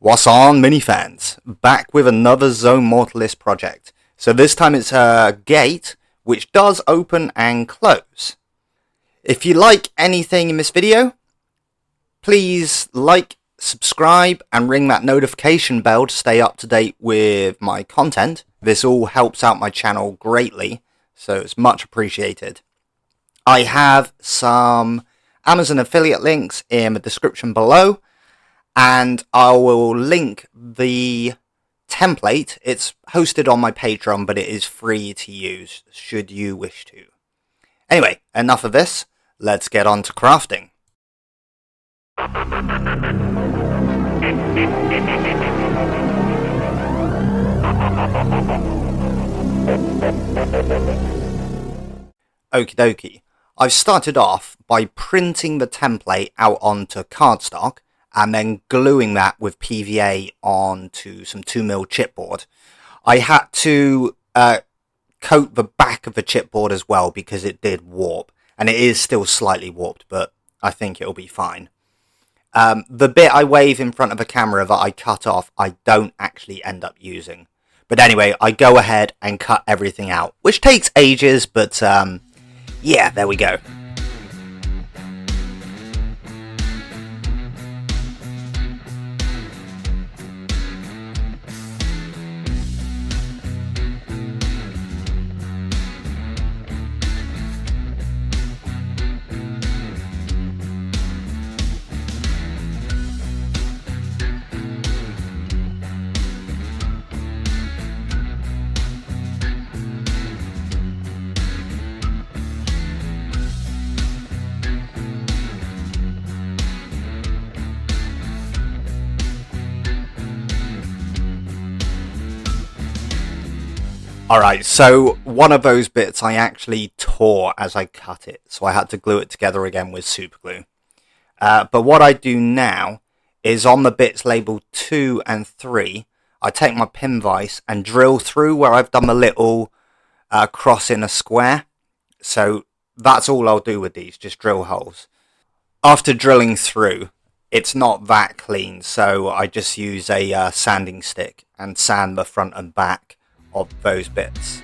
What's on, mini fans? Back with another Zone Mortalis project. So this time it's a gate which does open and close. If you like anything in this video, please like, subscribe and ring that notification bell to stay up to date with my content. This all helps out my channel greatly, so it's much appreciated. I have some Amazon affiliate links in the description below, and I will link the template. It's hosted on my Patreon, but it is free to use should you wish to. Anyway, enough of this. Let's get on to crafting. Okie dokie. I've started off by printing the template out onto cardstock and then gluing that with PVA onto some 2mm chipboard. I had to coat the back of the chipboard as well because it did warp, and it is still slightly warped, but I think it'll be fine. The bit I wave in front of the camera that I cut off, I don't actually end up using. But anyway, I go ahead and cut everything out, which takes ages, but yeah, there we go. Alright, so one of those bits I actually tore as I cut it, so I had to glue it together again with super glue. But what I do now is on the bits labelled 2 and 3, I take my pin vise and drill through where I've done the little cross in a square. So that's all I'll do with these, just drill holes. After drilling through, it's not that clean, so I just use a sanding stick and sand the front and back of those bits.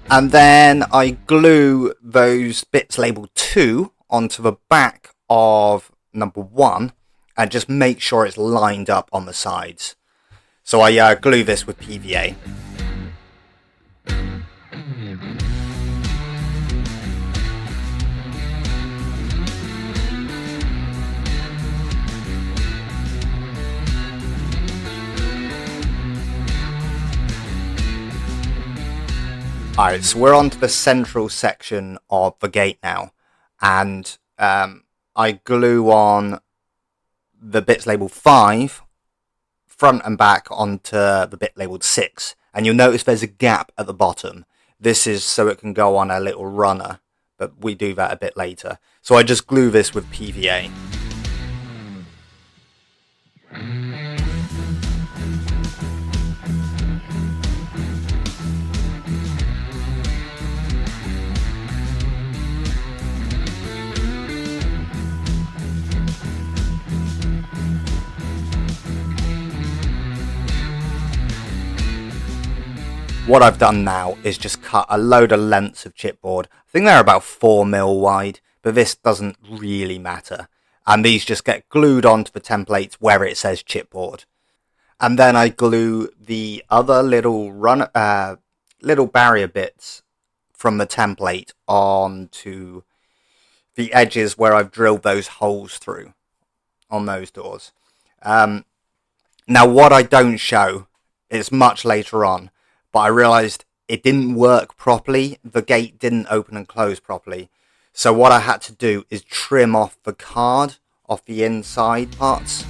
And then I glue those bits labelled 2 onto the back of number 1 and just make sure it's lined up on the sides. So I glue this with PVA. Alright, so we're on to the central section of the gate now, and I glue on the bits labelled 5, front and back, onto the bit labelled 6, and you'll notice there's a gap at the bottom. This is so it can go on a little runner, but we do that a bit later. So I just glue this with PVA. What I've done now is just cut a load of lengths of chipboard. I think they're about 4mm wide, but this doesn't really matter. And these just get glued onto the template where it says chipboard. And then I glue the other little barrier bits from the template onto the edges where I've drilled those holes through on those doors. Now what I don't show is much later on, but I realised it didn't work properly. The gate didn't open and close properly. So what I had to do is trim off the card off the inside parts.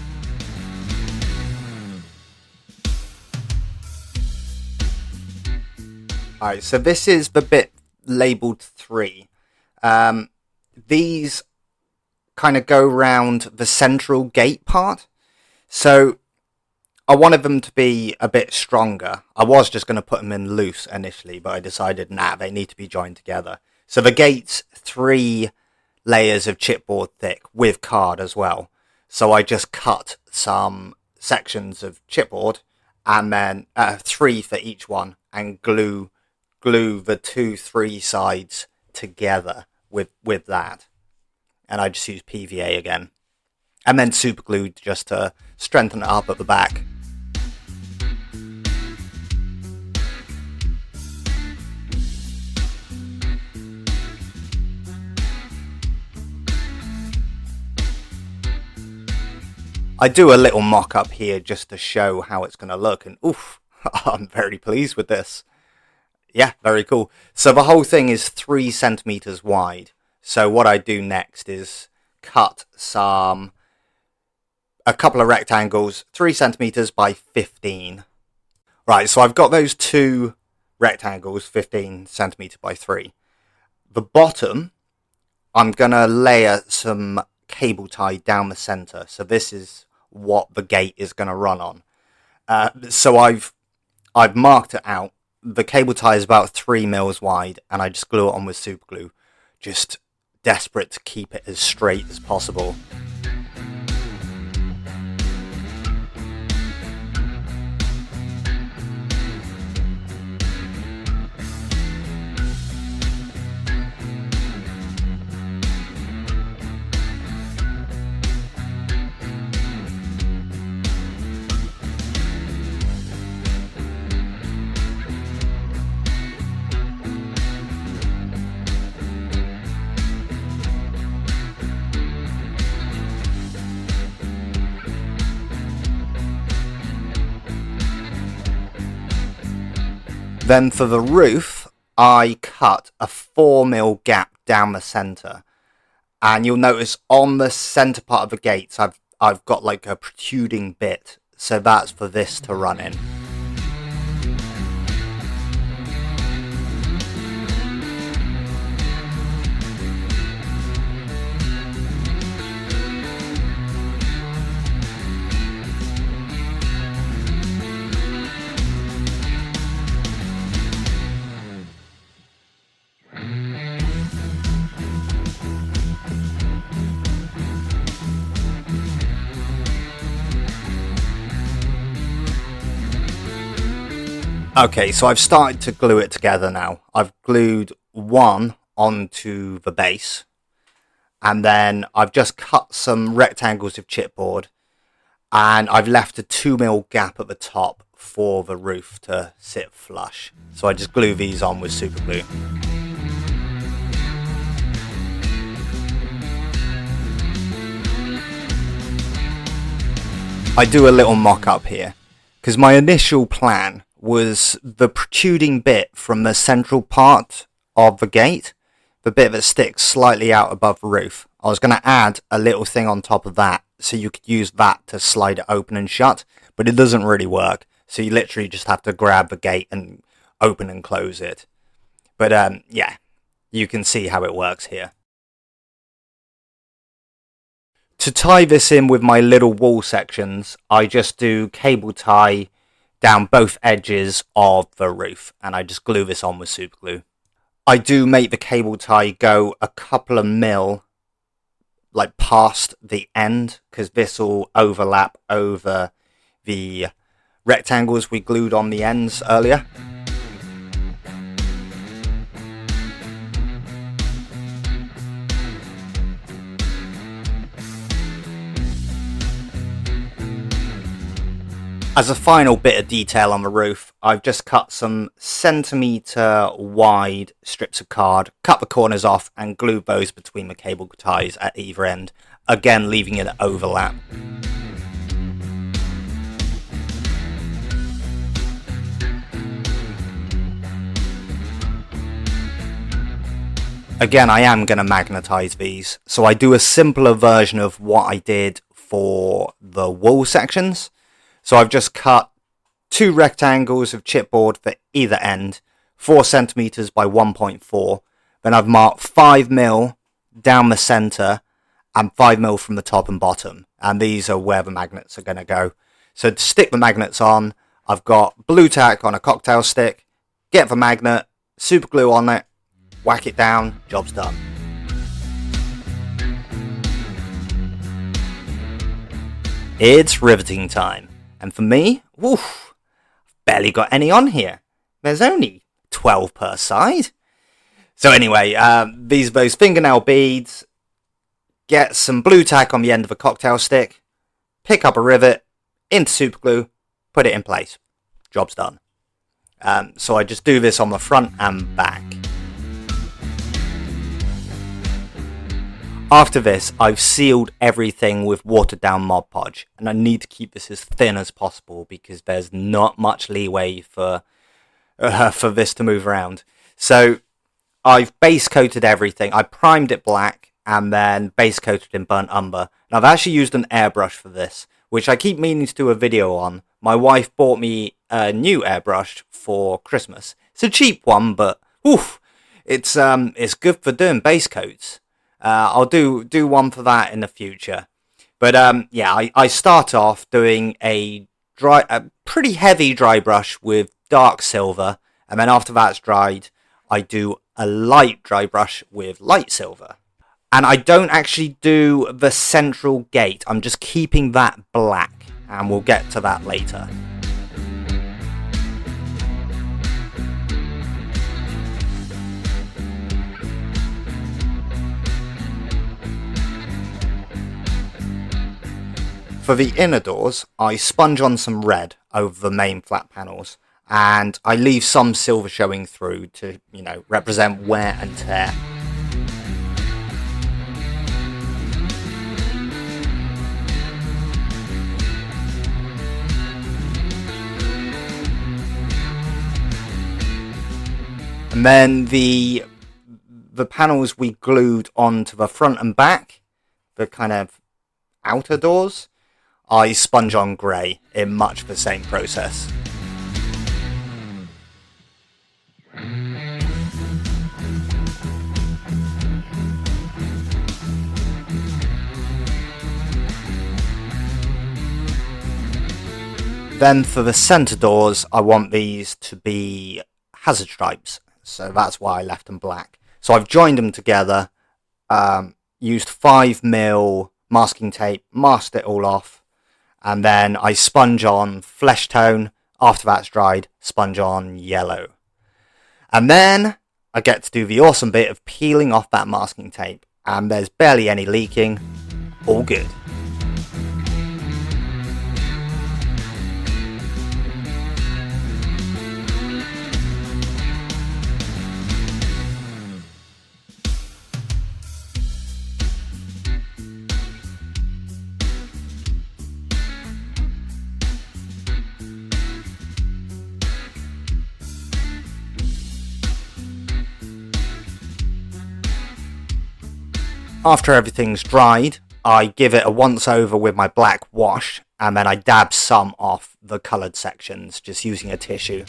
Alright, so this is the bit labelled 3. These kind of go round the central gate part. So I wanted them to be a bit stronger. I was just going to put them in loose initially, but I decided, nah, they need to be joined together. So the gate's 3 layers of chipboard thick with card as well. So I just cut some sections of chipboard and then 3 for each one, and glue the 2-3 sides together with that. And I just use PVA again. And then super glued just to strengthen it up at the back. I do a little mock-up here just to show how it's going to look, and oof, I'm very pleased with this. Yeah, very cool. So the whole thing is 3 centimeters wide. So what I do next is cut a couple of rectangles, 3 centimeters by 15. Right, so I've got those 2 rectangles, 15 centimeter by 3. The bottom, I'm going to layer some cable tie down the center. So this is what the gate is going to run on. So I've marked it out. The cable tie is about 3 mils wide, and I just glue it on with super glue. Just desperate to keep it as straight as possible. Then for the roof, I cut a 4 mil gap down the center, and you'll notice on the center part of the gates, I've got like a protruding bit, so that's for this to run in. Okay, so I've started to glue it together now. I've glued one onto the base, and then I've just cut some rectangles of chipboard, and I've left a 2 mil gap at the top for the roof to sit flush. So I just glue these on with super glue. I do a little mock-up here, because my initial plan was the protruding bit from the central part of the gate, the bit that sticks slightly out above the roof. I was going to add a little thing on top of that, so you could use that to slide it open and shut, but it doesn't really work. So you literally just have to grab the gate and open and close it. But yeah, you can see how it works here. To tie this in with my little wall sections, I just do cable tie down both edges of the roof, and I just glue this on with super glue. I do make the cable tie go a couple of mil like past the end, because this will overlap over the rectangles we glued on the ends earlier. As a final bit of detail on the roof, I've just cut some centimetre wide strips of card, cut the corners off and glued those between the cable ties at either end, again leaving it overlap. Again, I am going to magnetize these, so I do a simpler version of what I did for the wall sections. So I've just cut 2 rectangles of chipboard for either end, 4 centimeters by 1.4. Then I've marked 5 mil down the center and 5 mil from the top and bottom. And these are where the magnets are going to go. So to stick the magnets on, I've got blue tack on a cocktail stick, get the magnet, super glue on it, whack it down, job's done. It's riveting time. And for me, woof, barely got any on here. There's only 12 per side. So anyway, these are those fingernail beads. Get some blue tack on the end of a cocktail stick. Pick up a rivet, into super glue, put it in place. Job's done. So I just do this on the front and back. After this, I've sealed everything with watered down Mod Podge, and I need to keep this as thin as possible because there's not much leeway for this to move around. So I've base coated everything. I primed it black and then base coated in burnt umber. And I've actually used an airbrush for this, which I keep meaning to do a video on. My wife bought me a new airbrush for Christmas. It's a cheap one, but oof, it's good for doing base coats. I'll do one for that in the future. But yeah, I start off doing a pretty heavy dry brush with dark silver, and then after that's dried, I do a light dry brush with light silver. And I don't actually do the central gate. I'm just keeping that black, and we'll get to that later. For the inner doors, I sponge on some red over the main flat panels, and I leave some silver showing through to, represent wear and tear. And then the panels we glued onto the front and back, the kind of outer doors, I sponge on grey in much the same process. Then for the centre doors, I want these to be hazard stripes, so that's why I left them black. So I've joined them together, used 5mm masking tape, masked it all off, and then I sponge on flesh tone. After that's dried, sponge on yellow. And then I get to do the awesome bit of peeling off that masking tape, and there's barely any leaking. All good. After everything's dried, I give it a once over with my black wash, and then I dab some off the coloured sections, just using a tissue.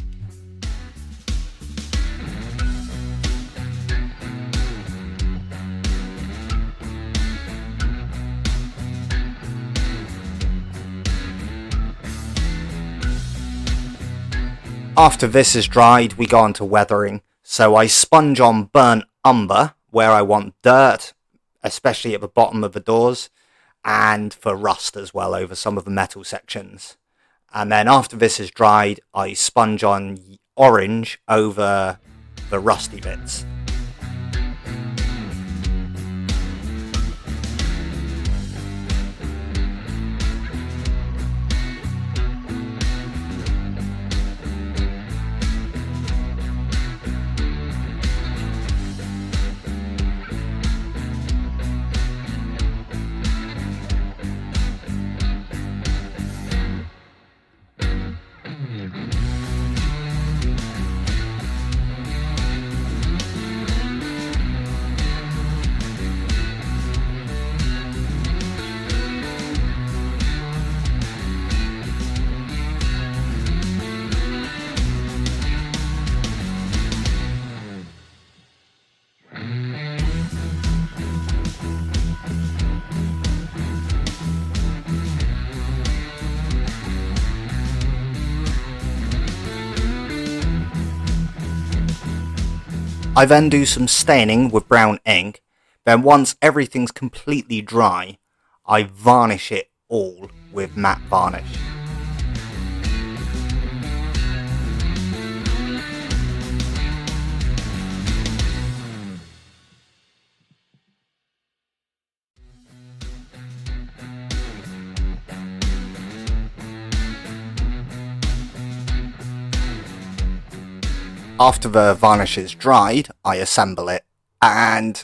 After this is dried, we go on to weathering. So I sponge on burnt umber where I want dirt, especially at the bottom of the doors, and for rust as well over some of the metal sections. And then after this is dried, I sponge on orange over the rusty bits. I then do some staining with brown ink. Then once everything's completely dry, I varnish it all with matte varnish. After the varnish is dried, I assemble it, and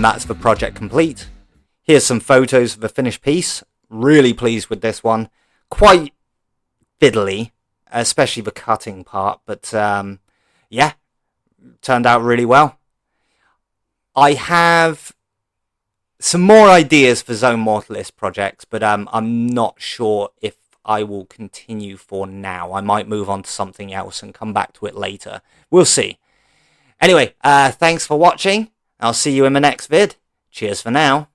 that's the project complete. Here's some photos of the finished piece. Really pleased with this one. Quite fiddly, especially the cutting part, but yeah, turned out really well. I have some more ideas for Zone Mortalis projects, but I'm not sure if I will continue for now. I might move on to something else and come back to it later. We'll see. Anyway, thanks for watching. I'll see you in the next vid. Cheers for now.